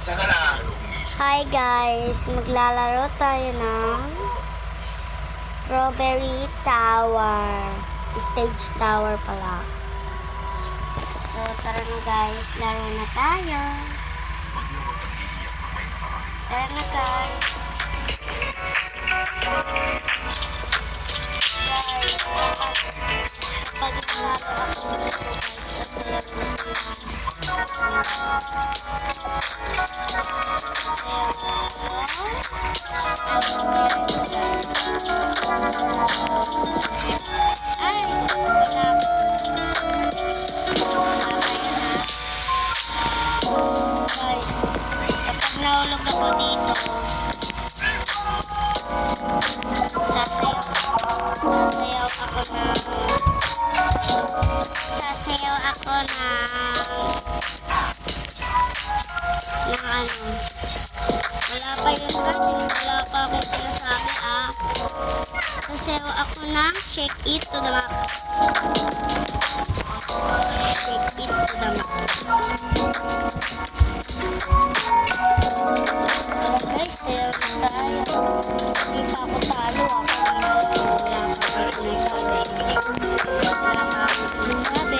Hi guys, maglalaro tayo ng Strawberry Tower. Stage Tower pala. So tara na guys, laro na tayo. Tara na guys. Guys, kapag nanalo ako dito guys, sasayaw ay, wala. Guys, kapag nahulog ako dito, sasayaw ako ng ano. Wala pa yun kasi wala pa akong sinasabi sasayaw ako ng shake it to the max. Shake it to the max. Tara guys, sayaw na tayo. Hindi pa ako talo. Wala pa akong sinasabi.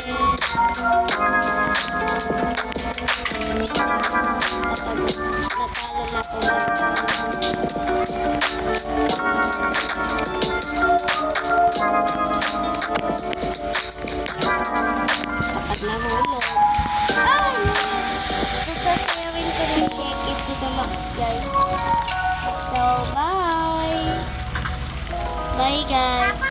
Natalo na ko na. Kapag nahulog, sasayawin ko na shake it to the max guys. So bye guys.